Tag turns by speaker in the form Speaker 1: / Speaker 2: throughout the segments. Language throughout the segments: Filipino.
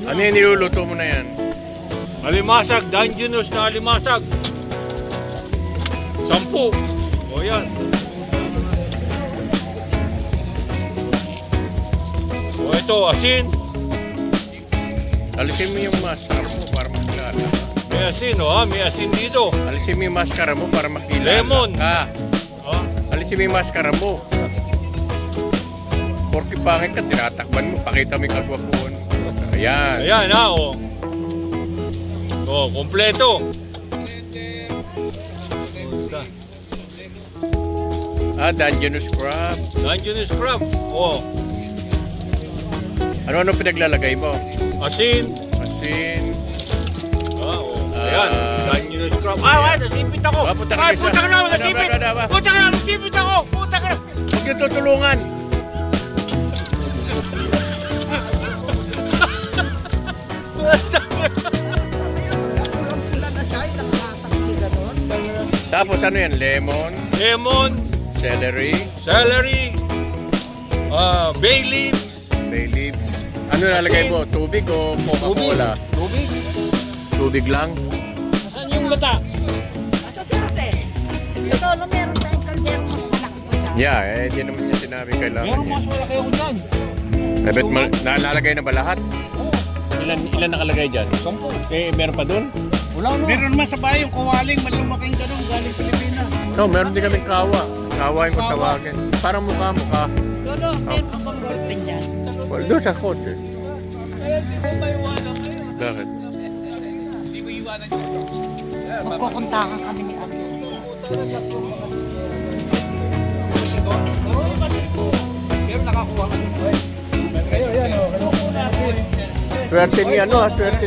Speaker 1: Ano yung niluluto mo na yan?
Speaker 2: Alimasag, Dangerous na alimasag. 10. O yan. O ito, asin.
Speaker 1: Alisin mo yung maskara mo para makilala.
Speaker 2: May asin, may asin dito.
Speaker 1: Alisin mo yung maskara mo para makilala.
Speaker 2: Lemon.
Speaker 1: Alisin mo yung maskara mo. Porky pangit ka, tinatakban mo. Pakita mo yung kagwapuan. Ayan.
Speaker 2: Ayan, kompleto.
Speaker 1: Dangerous crab.
Speaker 2: Dangerous crab.
Speaker 1: Ano pinaglalagay mo?
Speaker 2: Asin.
Speaker 1: Asin.
Speaker 2: Ayan, Dangerous crab. Nasipit ako.
Speaker 1: Puta ka
Speaker 2: na, nasipit. Puta ka na, nasipit ako. Puta ka na.
Speaker 1: Huwag yung tutulungan. Tapos ano yan?
Speaker 2: Lemon.
Speaker 1: Celery.
Speaker 2: Bay leaves.
Speaker 1: Ano nalagay mo? Tubig o Coca-Cola? Tubig lang?
Speaker 2: Saan yung lata?
Speaker 3: Asa si ate? Ito, meron tayong kaldero mas malaki pa siya.
Speaker 1: Yeah, hindi naman niya sinabi kailangan
Speaker 2: Meron
Speaker 1: niya.
Speaker 2: mas malaki ako dyan.
Speaker 1: Nalalagay na ba lahat? Ilan nakalagay dyan? 10. Meron pa dun?
Speaker 2: Wala na.
Speaker 4: Meron naman sa bahay yung kawaling malumaking ganun galing Pilipinas.
Speaker 1: No, meron din kaming kawa. Kawa yung kung tawagin. Parang mukha-mukha.
Speaker 3: Lolo, meron ka bang ballpen dyan?
Speaker 1: Well, doon sa kotse. Bakit?
Speaker 3: Magkukuntakan kami ni Ate.
Speaker 4: Pero nakakuha ka dito eh.
Speaker 1: Swerte ni swerte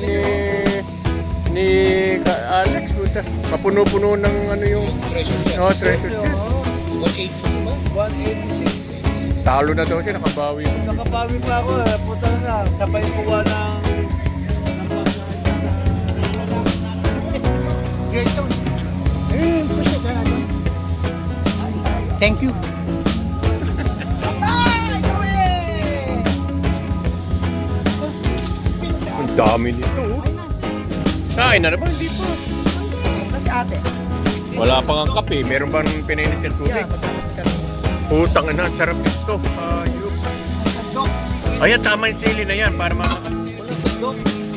Speaker 1: ni Alex. Kapuno-puno ng yung treasure chest.
Speaker 4: 186.
Speaker 1: Talo na daw siya, nakabawi.
Speaker 2: Nakabawi pa ako Puta na, sabay kuha ng...
Speaker 4: Thank you.
Speaker 1: Ang dami nito. Kain na ba? Hindi pa.
Speaker 3: Kasi ate.
Speaker 1: Wala pang ang kape. Meron bang pinainit yung tubig? Putang ina, sarap ito. Ayun. Ayan, tama yung sili na yan para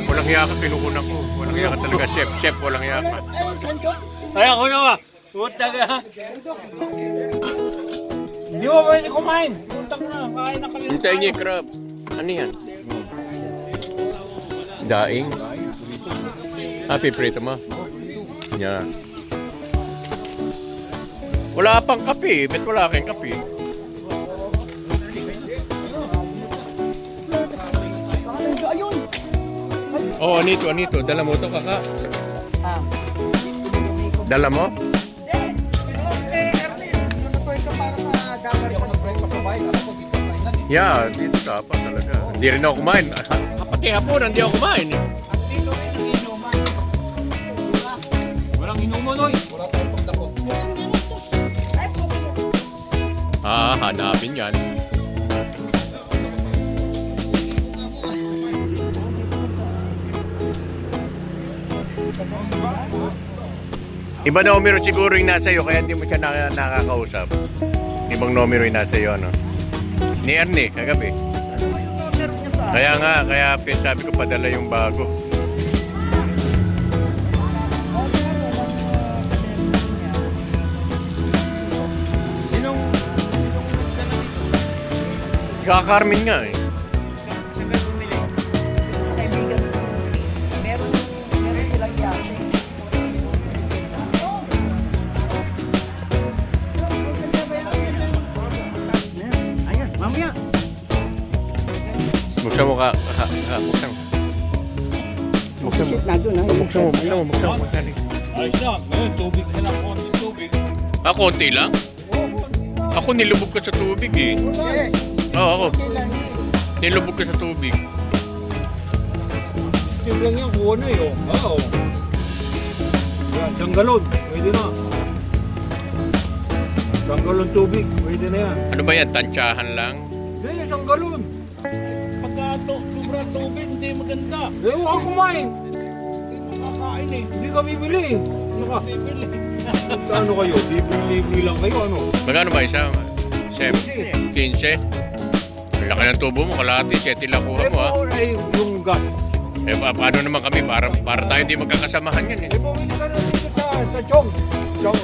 Speaker 1: walang hiya ka, pinukunan ko. Walang hiya ka talaga, chef, walang hiya ka.
Speaker 2: Ay, ako naman. Puta ka. Hindi mo pwede kumain. Puta ka na, kain na kami.
Speaker 1: Hintayin niyo yung crab. Ano yan? Daing. Piprito mo. Yan. Wala pang kape. Bet wala kang kape. Oh, anito. Dala mo ito, kaka. Dala mo?
Speaker 3: Ernie, nag-break ka para sa dagat.
Speaker 4: Ako nag-break pa sa bahay. Alam ko dito kainan eh.
Speaker 1: Yeah, dito ka pa talaga. Hindi rin ako kumain. Pati hapon, hindi ako kumain.
Speaker 4: Dito rin ang inuman.
Speaker 2: Walang inuman, oy.
Speaker 4: Wala tayong pagdakot.
Speaker 1: Hanapin yan. Iba na numero siguro yung nasa iyo, kaya hindi mo siya nakakausap. Ibang numero yung nasa iyo, ano? Ni Ernie, kagabi. Kaya nga, sabi ko padala yung bago. Kaka-Carmen nga eh.
Speaker 3: Kaibigan. Meron silang yate.
Speaker 4: Ayan, mamaya.
Speaker 1: Buksan mo buksan. Buksan mo. Buksan mo.
Speaker 2: Ayos na. Ngayon, tubig na lang. Konting tubig.
Speaker 1: Konti lang? Ako nilubog ko sa tubig eh. Oo, ako. Nilubog ko sa tubig.
Speaker 2: Tubig lang yan, kuha na eh. Oo. Yan, isang galon. Pwede na. Isang galon tubig. Pwede na yan.
Speaker 1: Ano ba yan? Tansyahan lang?
Speaker 2: Hindi, isang galon. Pagka sobra
Speaker 4: tubig, hindi maganda.
Speaker 2: Eh, huwag kang kumain.
Speaker 4: Hindi makakain eh.
Speaker 2: Hindi ka bibili. Ano ka?
Speaker 4: Bibili.
Speaker 2: Ano kayo? Libre lang kayo, ano?
Speaker 1: Magkano ba isa? 7? 15? Ang laki ng tubo mo, kalahati 7 lang kuha mo ha.
Speaker 2: Ay, yung gas.
Speaker 1: Eh, paano naman kami? Para tayo di magkakasamahan yan eh.
Speaker 2: Eh, bumili ka na dito sa Chong. Chong.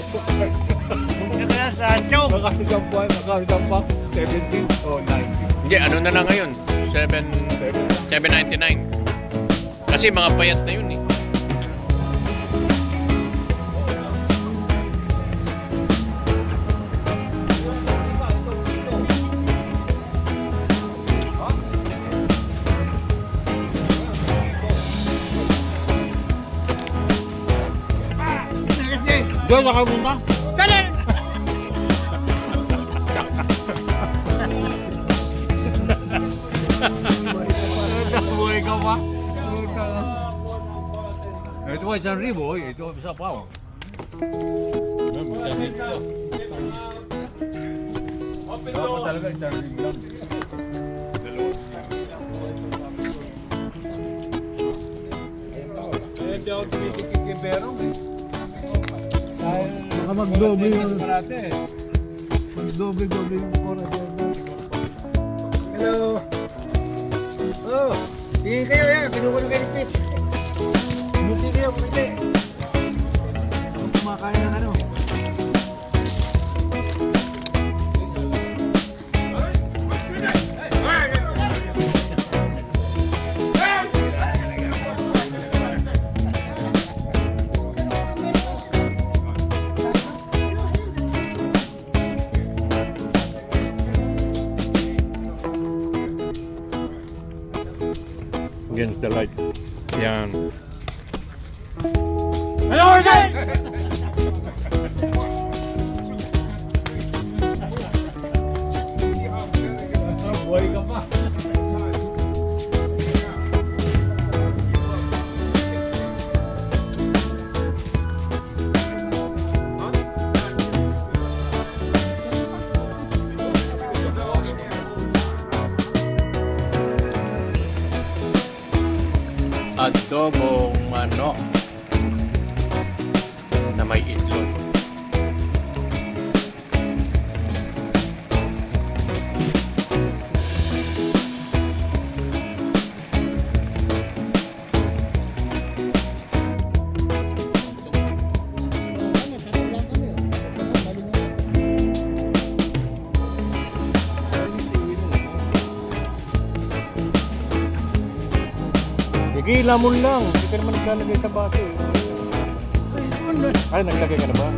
Speaker 4: Kaya sa chong.
Speaker 2: Nakakasang buwan, nakakasang pack. 17 o 19.
Speaker 1: Hindi, ano na lang ngayon? 7.99. Kasi mga payat na yun eh.
Speaker 2: Diyan na kayo punta?
Speaker 3: Dali!
Speaker 2: Buhay ka pa? Ito ay isang ribo, ito isa pa. Dapat talaga isang ribo lang. Hindi ako tumitikik kay Berong eh. Baka mag-doble yung parate eh. Mag-doble yung oras. Hello! Oh! Tingin kayo yan, pinukulo kayo ni Pete. Buti kayo, Pete. Kung kumakain ng ano.
Speaker 1: Against the light. Yan.
Speaker 2: Hello, Jay! Buhay ka pa.
Speaker 1: Adobong manok na may itlog. Sige, lamon lang. Hindi ka naman naglalagay sa baso eh. Ay, naglagay ka na ba?